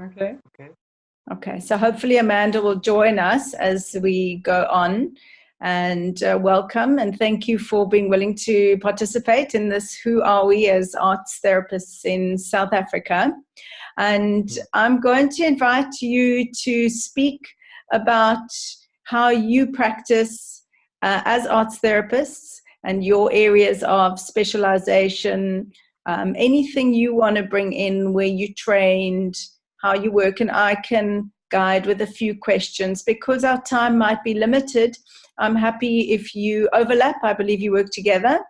Okay. Okay, so hopefully Amanda will join us as we go on. And welcome and thank you for being willing to participate in this Who Are We as Arts Therapists in South Africa. And I'm going to invite you to speak about how you practice as arts therapists and your areas of specialization, anything you want to bring in, where you trained, how you work, and I can guide with a few questions. Because our time might be limited, I'm happy if you overlap. I believe you work together,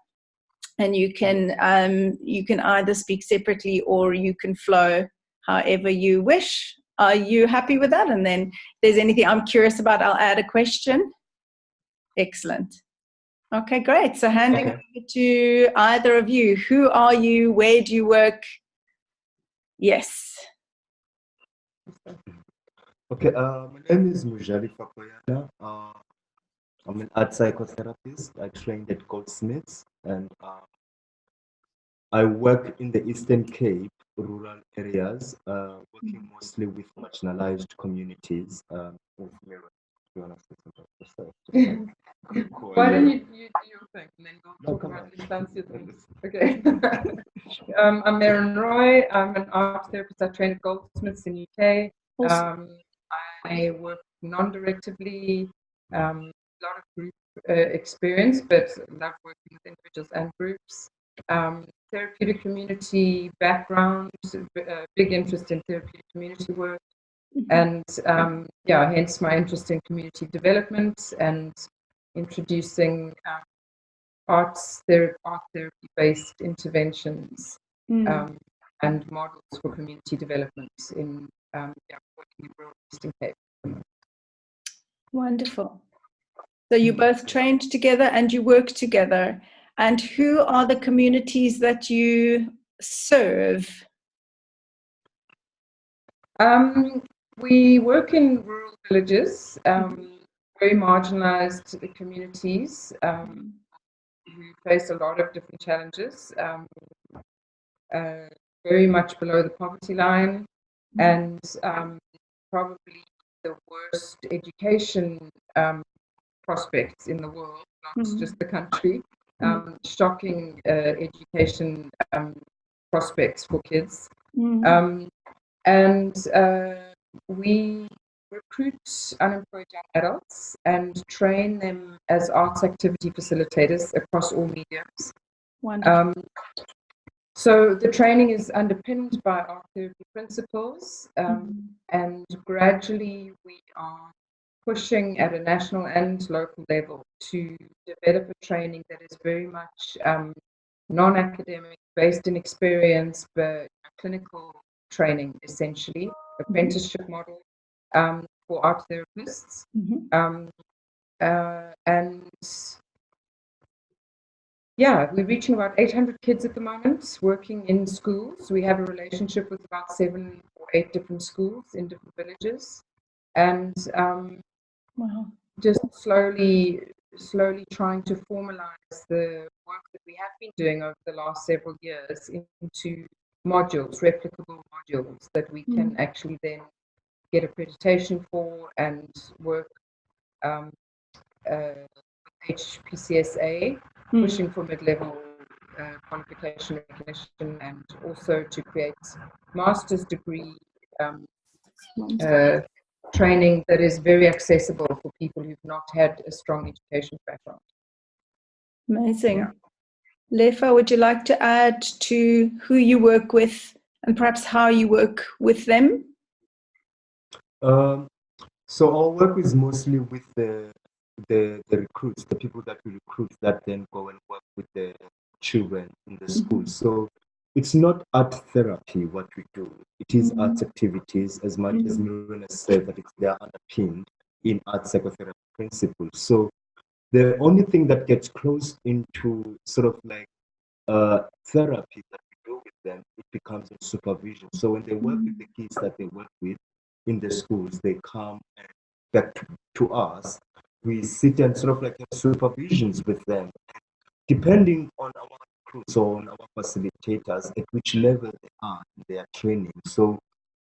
and you can either speak separately or you can flow however you wish. Are you happy with that? And then if there's anything I'm curious about, I'll add a question. Excellent. Okay, great. So handing over to either of you. Who are you? Where do you work? Yes. Okay, my name is Mojalefa Koyana. I'm an art psychotherapist. I trained at Goldsmiths, and I work in the Eastern Cape, rural areas, working mostly with marginalised communities. Why don't you do your thing and then we'll talk about Intlantsi things. Okay. I'm Merran Roy. I'm an art therapist. I train at Goldsmiths in UK. I work non-directively, a lot of group experience, but love working with individuals and groups. Therapeutic community background, big interest in therapeutic community work, and hence my interest in community development and introducing art therapy-based interventions and models for community development in working in rural Eastern Cape. Wonderful. So you both trained together and you work together. And who are the communities that you serve? We work in rural villages, very marginalised communities. We face a lot of different challenges, very much below the poverty line, and probably the worst education prospects in the world, not just the country. Shocking education prospects for kids. And we recruit unemployed young adults and train them as arts activity facilitators across all mediums. Wonderful. So the training is underpinned by art therapy principles, and gradually we are pushing at a national and local level to develop a training that is very much non-academic, based in experience, but clinical training, essentially, apprenticeship model for art therapists. We're reaching about 800 kids at the moment, working in schools. We have a relationship with about 7 or 8 different schools in different villages, and just slowly trying to formalize the work that we have been doing over the last several years into modules, replicable modules that we can actually then get accreditation for and work HPCSA, pushing for mid-level qualification recognition, and also to create master's degree training that is very accessible for people who've not had a strong education background. Amazing. Lefa, would you like to add to who you work with and perhaps how you work with them? So our work is mostly with the recruits, the people that we recruit that then go and work with the children in the school. So it's not art therapy what we do. It is art activities, as much as Merran has said that they are underpinned in art psychotherapy principles. So the only thing that gets close into sort of like therapy that we do with them, it becomes in supervision. So when they work with the kids that they work with in the schools, they come back to us. We sit and sort of like have supervisions with them, depending on our recruits or on our facilitators at which level they are in their training. So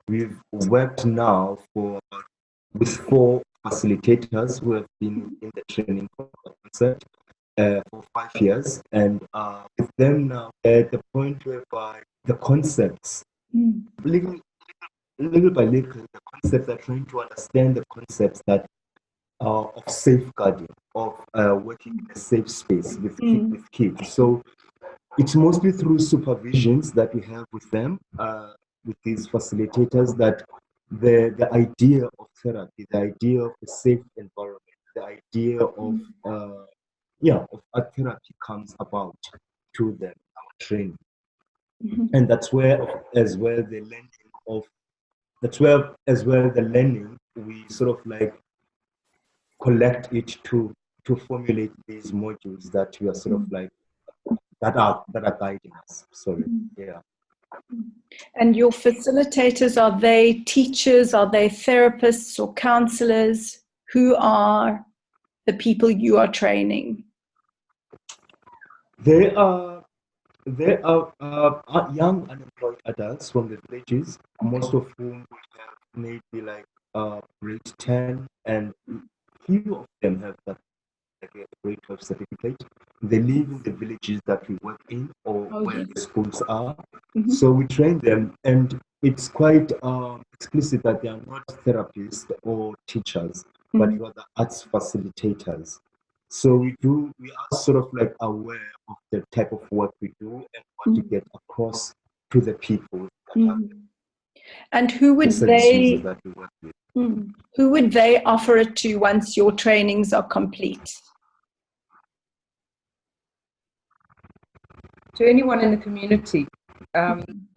we've worked now with 4 facilitators who have been in the training concept for 5 years, and with them now at the point whereby the concepts, little by little, the concepts are trying to understand the concepts that of safeguarding, of working in a safe space with kids. So it's mostly through supervisions that we have with them, with these facilitators, that the idea of therapy, the idea of a safe environment, the idea of of art therapy comes about to them, our training. And that's where as well the learning, we sort of like collect it to formulate these modules that we are sort of like that are guiding us. Sorry. Yeah. And your facilitators, are they teachers? Are they therapists or counselors? Who are the people you are training? They are young unemployed adults from the villages, most of whom have maybe like grade 10, and few of them have that like a grade 12 certificate. They live in the villages that we work in, or where the schools are. So we train them, and it's quite explicit that they are not therapists or teachers, but rather arts facilitators. So we are sort of like aware of the type of work we do and what to get across to the people that have and who would they that we work with. Who would they offer it to once your trainings are complete? To anyone in the community.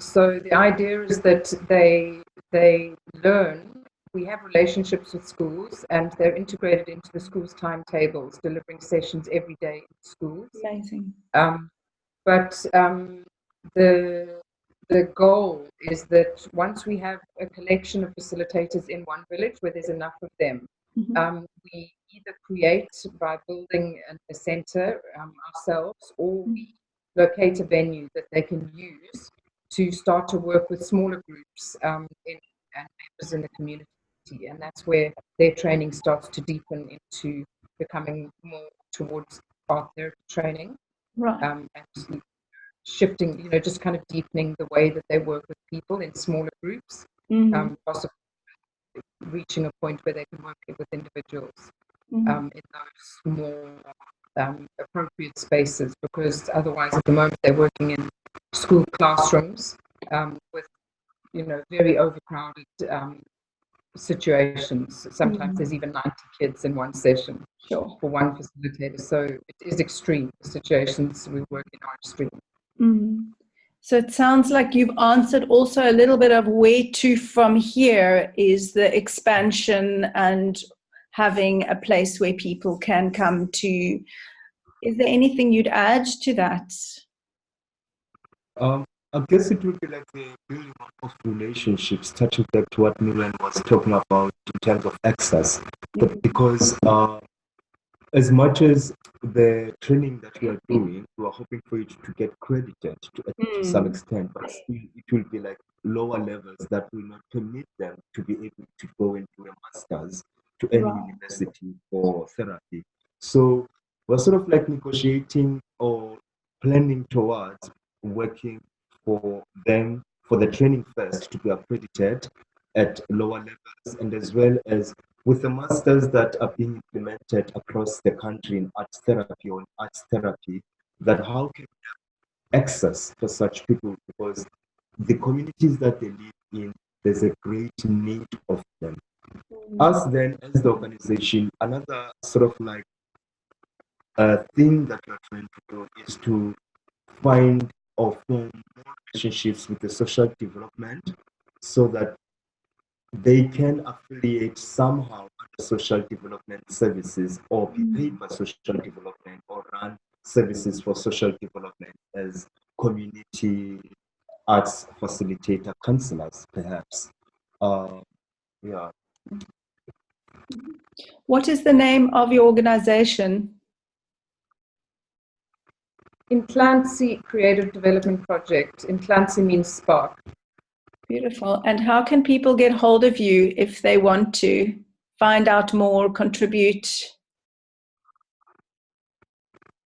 So the idea is that they learn. We have relationships with schools, and they're integrated into the school's timetables, delivering sessions every day in schools. Amazing. But the goal is that once we have a collection of facilitators in one village where there's enough of them, we either create by building a center ourselves, or we locate a venue that they can use to start to work with smaller groups and members in the community. And that's where their training starts to deepen into becoming more towards art therapy training. Right. And shifting, just kind of deepening the way that they work with people in smaller groups, possibly reaching a point where they can work with individuals in those more appropriate spaces, because otherwise at the moment they're working in school classrooms with very overcrowded situations. Sometimes there's even 90 kids in one session for one facilitator, so it is extreme. The situations we work in are extreme. So it sounds like you've answered also a little bit of where to from here is the expansion and having a place where people can come to. Is there anything you'd add to that? I guess it would be like the building of relationships, touching back to what Merran was talking about in terms of access. Because as much as the training that we are doing, we are hoping for it to get credited to some extent, but still it will be like lower levels that will not permit them to be able to go and do a master's to any university for therapy. So we're sort of like negotiating or planning towards working for them, for the training first to be accredited at lower levels, and as well as with the masters that are being implemented across the country in art therapy or in arts therapy, that how can we have access for such people, because the communities that they live in, there's a great need of them. Us then, as the organization, another sort of like thing that we're trying to do is to find or form more relationships with the social development, so that they can affiliate somehow under social development services, or be paid by social development, or run services for social development as community arts facilitator counselors, perhaps. What is the name of your organization? Intlantsi Creative Development Project. Intlantsi means spark. Beautiful. And how can people get hold of you if they want to find out more, contribute?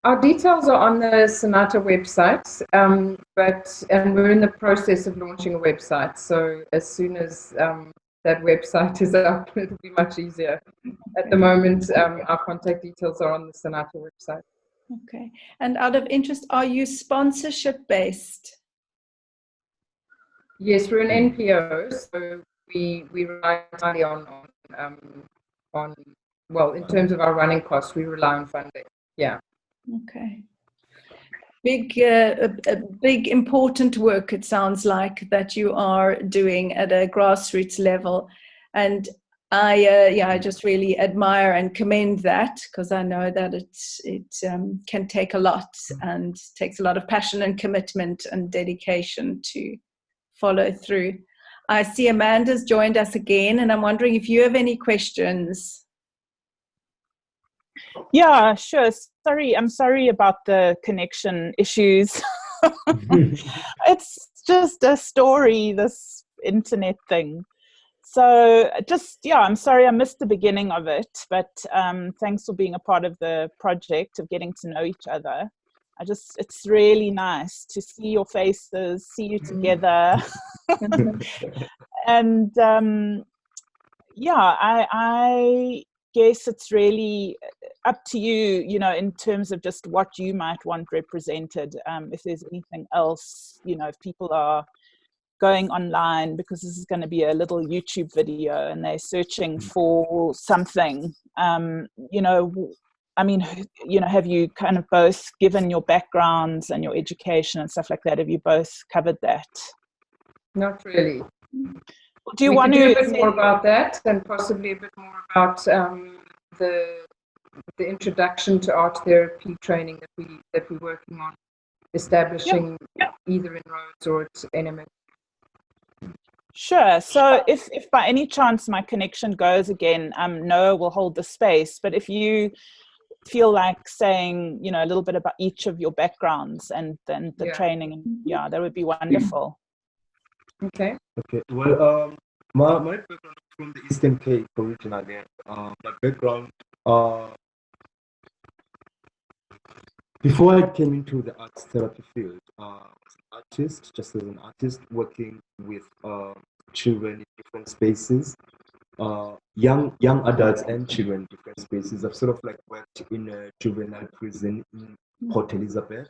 Our details are on the Sonata website, and we're in the process of launching a website. So as soon as that website is up, it'll be much easier. At the moment, our contact details are on the Sonata website. Okay. And out of interest, are you sponsorship based? Yes, we're an NPO, so we rely entirely on well, in terms of our running costs, we rely on funding. Yeah. Okay. Big, a big important work, it sounds like, that you are doing at a grassroots level. And I just really admire and commend that, because I know that it can take a lot and takes a lot of passion and commitment and dedication to follow through. I see Amanda's joined us again, and I'm wondering if you have any questions. Yeah, sure. I'm sorry about the connection issues. It's just a story, this internet thing. So I'm sorry I missed the beginning of it, but thanks for being a part of the project of getting to know each other. It's really nice to see your faces, see you together. And I guess it's really up to you, in terms of just what you might want represented. If there's anything else, if people are going online, because this is going to be a little YouTube video and they're searching for something, have you kind of both, given your backgrounds and your education and stuff like that, have you both covered that? Not really. Do you want to do a bit more about that, and possibly a bit more about the introduction to art therapy training that we're working on establishing, either in Rhodes or at NMA? Sure. So if by any chance my connection goes again, Noah will hold the space. But if you feel like saying, a little bit about each of your backgrounds and then the training, that would be wonderful. Okay. Okay. Well, my background is from the Eastern Cape originally. My background, before I came into the arts therapy field, I was an artist, just as an artist, working with children in different spaces, young adults and children in different spaces. I've sort of like worked in a juvenile prison in Port Elizabeth,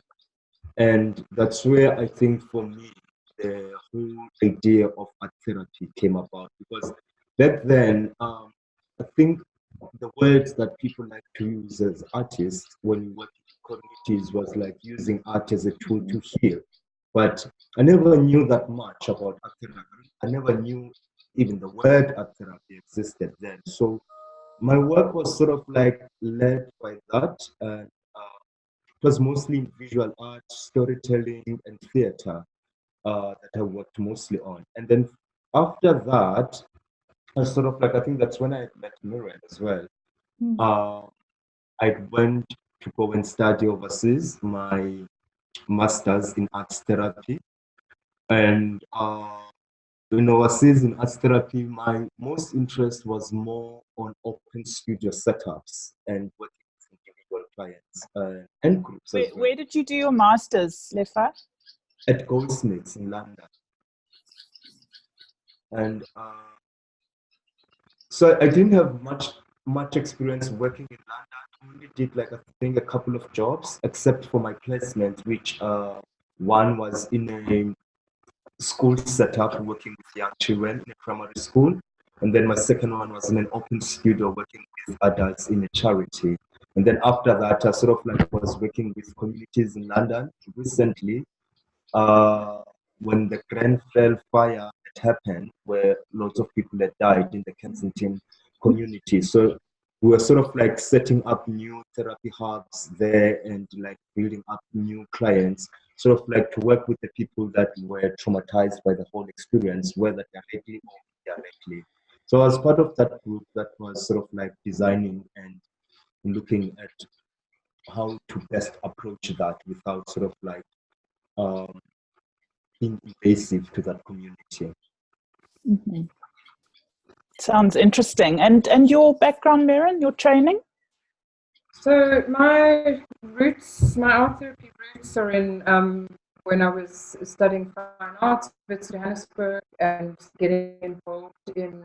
and that's where I think for me the whole idea of art therapy came about, because back then I think the words that people like to use as artists when you work in communities was like using art as a tool to heal. But I never knew that much about art therapy. I never knew even the word art therapy existed then. So my work was sort of like led by that. And it was mostly visual art, storytelling, and theater that I worked mostly on. And then after that, I sort of like, I think that's when I met Merran as well. I went to go and study overseas, my master's in arts therapy. And overseas in arts therapy, my most interest was more on open studio setups and working with individual clients and groups. Where did you do your master's, Lefa? At Goldsmiths in London. And so I didn't have much experience working in London. I only did like I think a couple of jobs, except for my placement, which one was in a school setup working with young children in a primary school, and then my second one was in an open studio working with adults in a charity. And then after that, I sort of like was working with communities in London recently. When the Grenfell fire had happened, where lots of people had died in the Kensington community. So we were sort of like setting up new therapy hubs there and like building up new clients, sort of like to work with the people that were traumatized by the whole experience, whether directly or indirectly. So as part of that group that was sort of like designing and looking at how to best approach that without sort of like being invasive to that community. Mm-hmm. Sounds interesting. And your background, Merran, your training? So my art therapy roots are in when I was studying fine arts at Johannesburg and getting involved in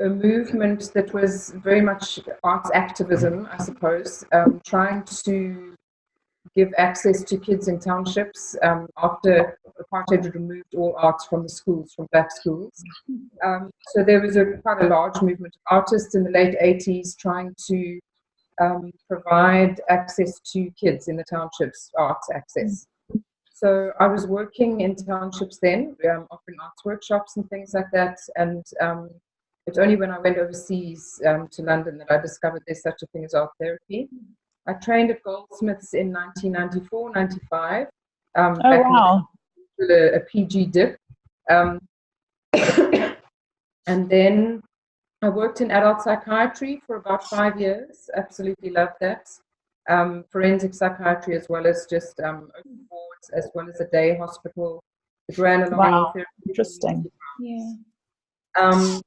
a movement that was very much arts activism, I suppose, trying to give access to kids in townships after apartheid had removed all arts from the schools, from black schools. So there was quite a large movement of artists in the late 80s trying to provide access to kids in the townships, arts access. So I was working in townships then, offering arts workshops and things like that. And it's only when I went overseas to London that I discovered there's such a thing as art therapy. I trained at Goldsmiths in 1994, 95. Oh, back wow. in a PGDip. And then I worked in adult psychiatry for about 5 years. Absolutely loved that. Forensic psychiatry, as well as just open wards, as well as a day hospital. It ran along Wow. therapy. Interesting. Yeah.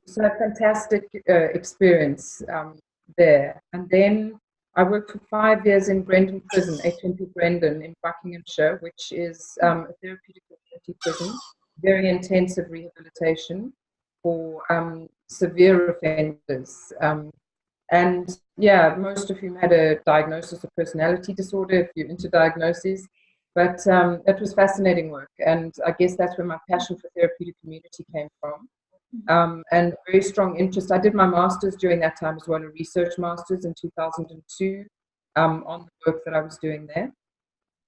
So a fantastic experience there. And then I worked for 5 years in Grendon Prison, HMP Grendon in Buckinghamshire, which is a therapeutic community prison, very intensive rehabilitation for severe offenders. And yeah, most of whom had a diagnosis of personality disorder, if you're into diagnoses. But it was fascinating work. And I guess that's where my passion for therapeutic community came from. And very strong interest. I did my master's during that time as well, a research master's in 2002 on the work that I was doing there.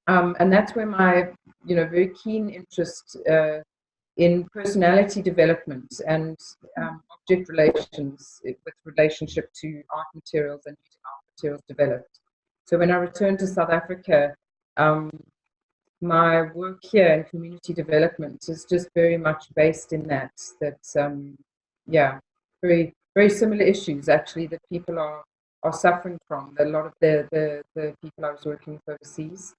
And that's where my, very keen interest in personality development and object relations with relationship to art materials and using art materials developed. So when I returned to South Africa, my work here in community development is just very much based in that very, very similar issues actually that people are suffering from. A lot of the people I was working with overseas,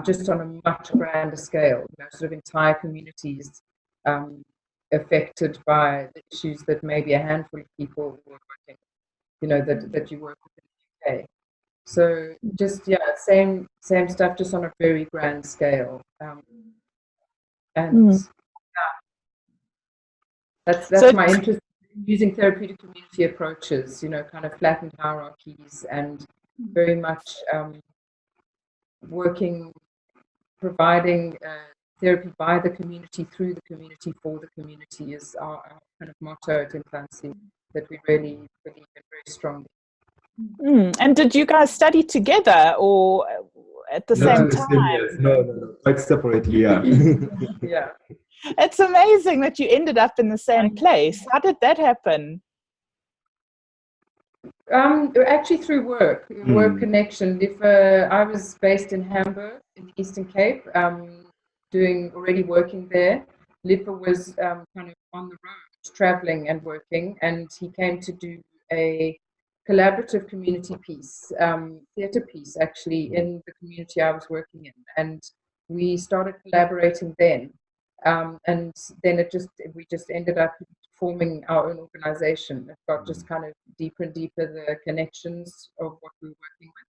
just on a much grander scale, sort of entire communities affected by the issues that maybe a handful of people were working, that you work with in the UK. So just same stuff, just on a very grand scale, that's So my interest in using therapeutic community approaches, kind of flattened hierarchies, and very much providing therapy by the community, through the community, for the community is our kind of motto at Intlantsi that we really believe in very strongly. And did you guys study together or at the same time? Yes. No, quite separately, yeah. Yeah. It's amazing that you ended up in the same place. How did that happen? Actually through work connection. I was based in Hamburg in the Eastern Cape, already working there. Lefa was kind of on the road, traveling and working, and he came to do a collaborative community piece, theatre piece actually, in the community I was working in, and we started collaborating then, and then we just ended up forming our own organization. It got just kind of deeper and deeper, the connections of what we were working with,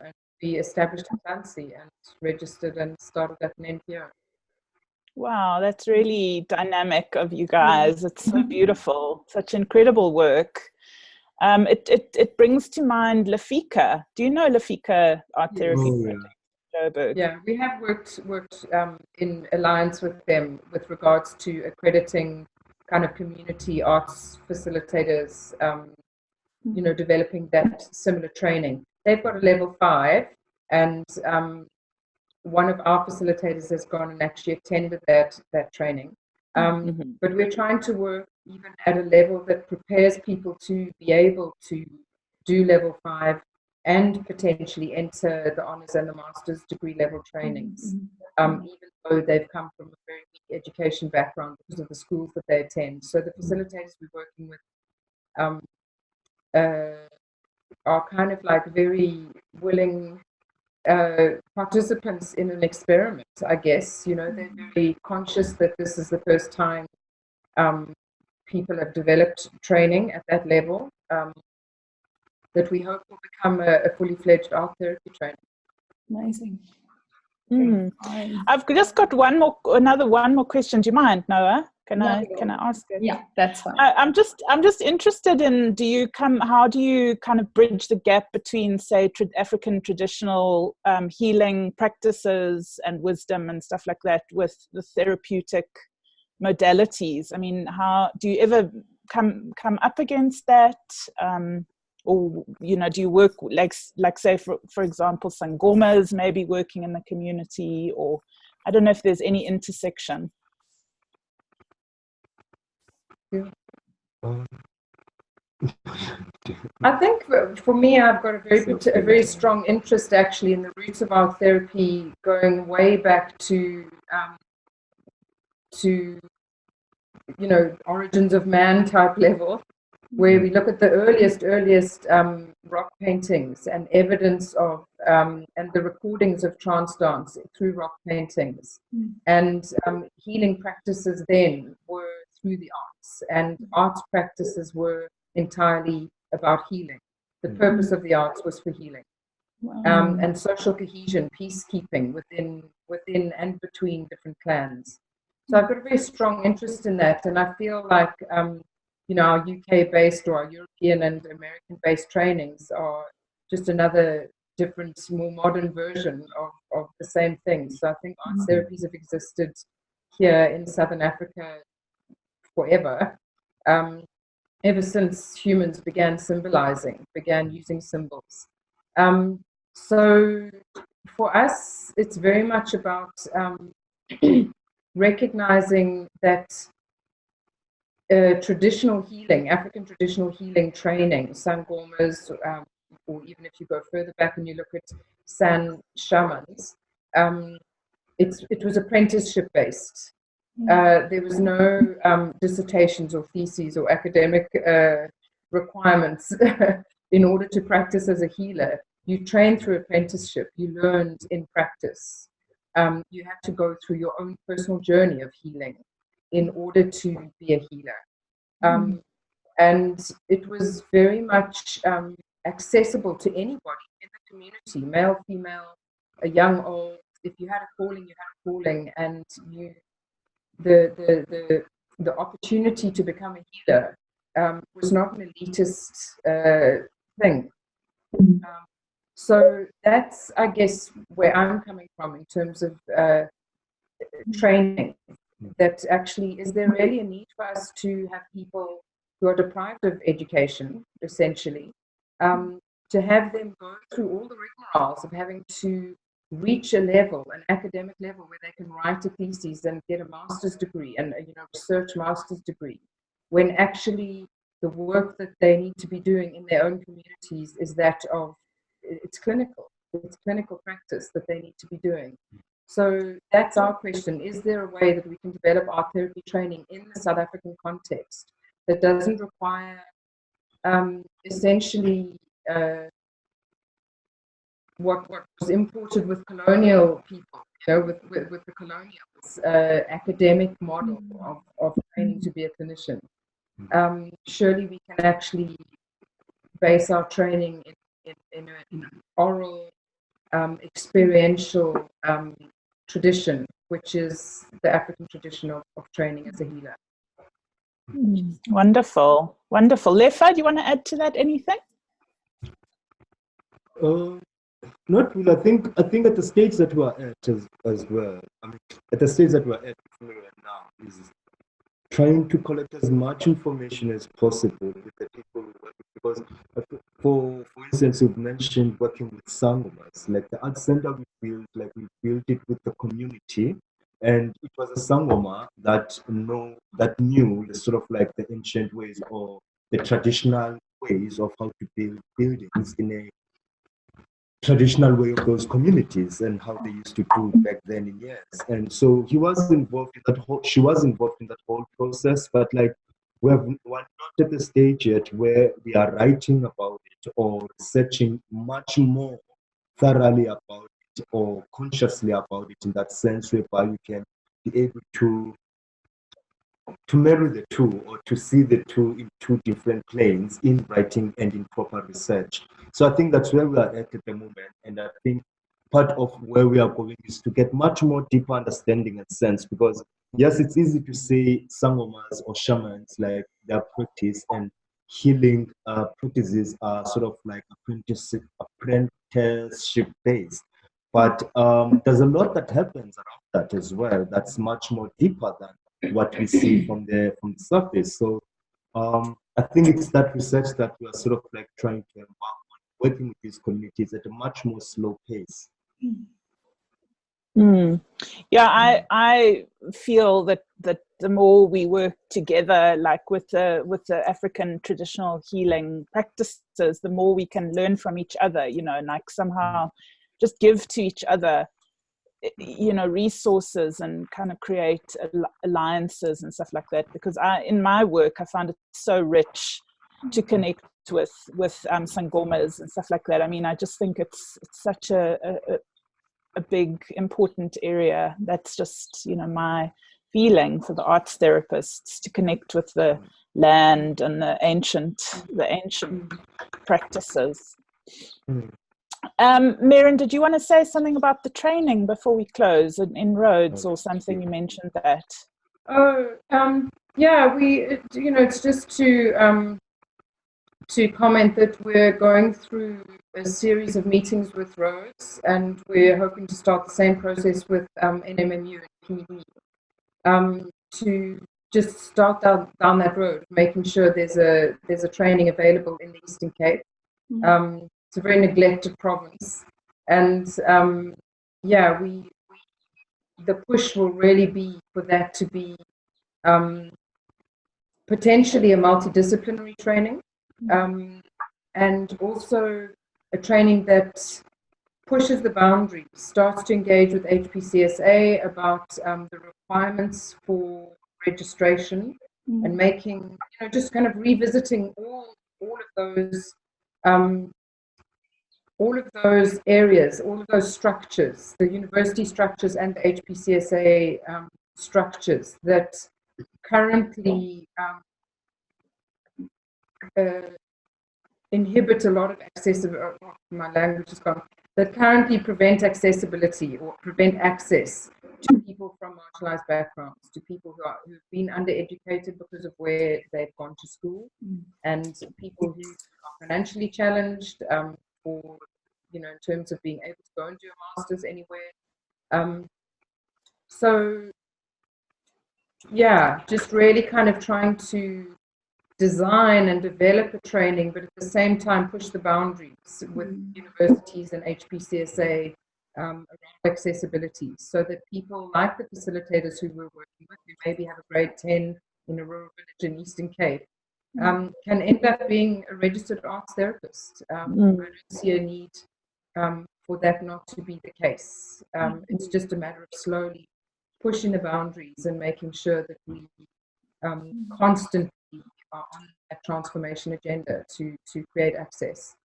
and we established Intlantsi and registered and started at an NPO. Wow, that's really dynamic of you guys. It's so beautiful, such incredible work. It brings to mind Lefa. Do you know Lefa Art Therapy Project? Yeah, we have worked in alliance with them with regards to accrediting kind of community arts facilitators, developing that similar training. They've got a level 5, and one of our facilitators has gone and actually attended that training. But we're trying to work even at a level that prepares people to be able to do level 5 and potentially enter the honours and the master's degree level trainings, even though they've come from a very weak education background because of the schools that they attend. So the facilitators we're working with are kind of like very willing participants in an experiment, I guess. They're very conscious that this is the first time people have developed training at that level that we hope will become a fully fledged art therapy training. Amazing. I've just got one more question. Do you mind, Noah? Can I ask it? Yeah, that's fine. I'm just interested in, how do you kind of bridge the gap between, say, African traditional healing practices and wisdom and stuff like that with the therapeutic modalities? I mean, how do you ever come up against that? Or, do you work like say, for example, sangomas maybe working in the community, or I don't know if there's any intersection. I think for me, I've got a very strong interest actually in the roots of art therapy, going way back to origins of man type level, where we look at the earliest rock paintings and evidence of and the recordings of trance dance through rock paintings, and healing practices then were through the arts, and arts practices were entirely about healing. The purpose of the arts was for healing. And social cohesion, peacekeeping within and between different clans. So I've got a very strong interest in that, and I feel like our UK-based or our European and American-based trainings are just another different, more modern version of the same thing. So I think arts therapies have existed here in Southern Africa forever, ever since humans began using symbols. So for us, it's very much about recognizing that traditional healing, African traditional healing training, sangomas, or even if you go further back and you look at San shamans, it was apprenticeship based. There was no dissertations or theses or academic requirements in order to practice as a healer. You trained through apprenticeship, you learned in practice. You had to go through your own personal journey of healing in order to be a healer. And it was very much accessible to anybody in the community, male, female, a young, old. If you had a calling, you had a calling, and the opportunity to become a healer was not an elitist thing. So that's, I guess, where I'm coming from in terms of training. That actually, is there really a need for us to have people who are deprived of education, essentially, to have them go through all the rigmaroles of having to reach a level, an academic level, where they can write a thesis and get a master's degree and research master's degree, when actually the work that they need to be doing in their own communities is that of it's clinical practice that they need to be doing. So that's our question. Is there a way that we can develop art therapy training in the South African context that doesn't require essentially what was imported with colonial people, with the colonials, academic model of training to be a clinician? Surely we can actually base our training in an oral, experiential tradition, which is the African tradition of training as a healer. Wonderful. Lefa, do you want to add to that anything? Not really. I think at the stage that we're at as well. I mean, at the stage that we're at right now is trying to collect as much information as possible with the people who work with, because for instance, you've mentioned working with sangomas. Like the art center we built it with the community, and it was a sangoma that knew the sort of like the ancient ways or the traditional ways of how to build buildings in a traditional way of those communities and how they used to do back then in years. And so she was involved in that whole process, but like we're not at the stage yet where we are writing about it or researching much more thoroughly about it or consciously about it, in that sense whereby you can be able to marry the two, or to see the two in two different planes, in writing and in proper research. So I think that's where we are at the moment, and I think part of where we are going is to get much more deeper understanding and sense, because yes, it's easy to say sangomas or shamans, like their practice and healing practices are sort of like apprenticeship based, but there's a lot that happens around that as well that's much more deeper than what we see from the surface. So I think it's that research that we are sort of like trying to embark on, working with these communities at a much more slow pace. Yeah, I feel that the more we work together, like with the African traditional healing practices, the more we can learn from each other, you know, and like somehow just give to each other, you know, resources and kind of create alliances and stuff like that. Because in my work, I found it so rich to connect with sangomas and stuff like that. I mean, I just think it's such a big, important area. That's just, you know, my feeling for the arts therapists, to connect with the land and the ancient practices. Merran, did you want to say something about the training before we close in Rhodes, or something? You mentioned that. Yeah, you know, it's just to comment that we're going through a series of meetings with Rhodes, and we're hoping to start the same process with NMMU and PD, to just start down that road, making sure there's a training available in the Eastern Cape. It's a very neglected province, and yeah, the push will really be for that to be potentially a multidisciplinary training, and also a training that pushes the boundaries, starts to engage with HPCSA about the requirements for registration, and making, you know, just kind of revisiting all of those areas, all of those structures, the university structures and the HPCSA structures that currently inhibit a lot of accessibility. My language is gone. That currently prevent accessibility or prevent access to people from marginalised backgrounds, to people who've been undereducated because of where they've gone to school, and people who are financially challenged, or, you know, in terms of being able to go and do a master's anywhere. So yeah, just really kind of trying to design and develop a training, but at the same time push the boundaries with universities and HPCSA around accessibility, so that people like the facilitators who we're working with, who maybe have a grade 10 in a rural village in Eastern Cape, can end up being a registered arts therapist. I don't see a need for that not to be the case. It's just a matter of slowly pushing the boundaries and making sure that we constantly are on that transformation agenda to create access.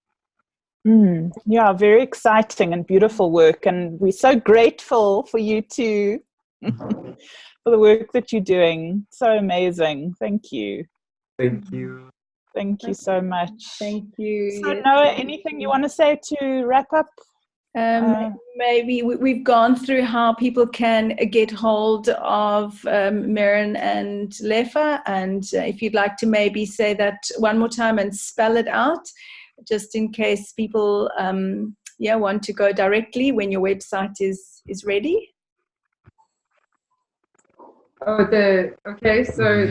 Yeah, very exciting and beautiful work, and we're so grateful for you too, for the work that you're doing. So amazing. Thank you. Thank you. Thank you so much. Thank you. So Noah, anything you want to say to wrap up? Maybe we've gone through how people can get hold of Merran and Lefa, and if you'd like to maybe say that one more time and spell it out, just in case people want to go directly when your website is ready. So the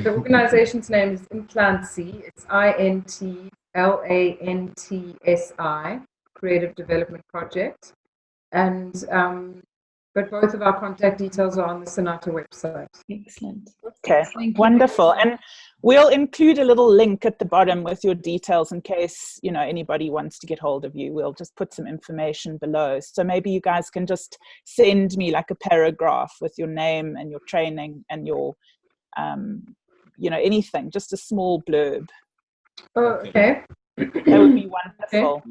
organization's name is Intlantsi. It's INTLANTSI Creative Development Project, and but both of our contact details are on the Sonata website. Excellent. Okay, wonderful. And we'll include a little link at the bottom with your details in case, you know, anybody wants to get hold of you. We'll just put some information below. So maybe you guys can just send me like a paragraph with your name and your training and your, you know, anything, just a small blurb. Oh, okay. That would be wonderful. Okay.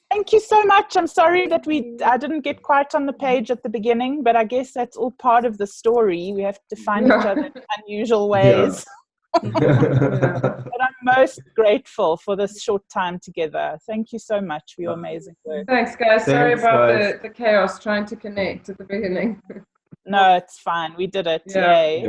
Thank you so much. I'm sorry that I didn't get quite on the page at the beginning, but I guess that's all part of the story. We have to find each other in unusual ways. But I'm most grateful for this short time together. Thank you so much for your amazing work. Thanks, guys. Sorry Thanks, about guys. the chaos trying to connect at the beginning. No, it's fine. We did it. Yay.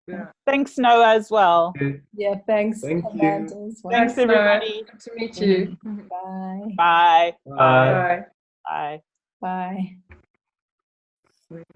Yeah. Thanks, Noah, as well. Yeah, thanks. Thank you. Amanda, as well. Thanks, everybody. Good to meet you. Bye. Bye. Bye. Bye. Bye. Bye.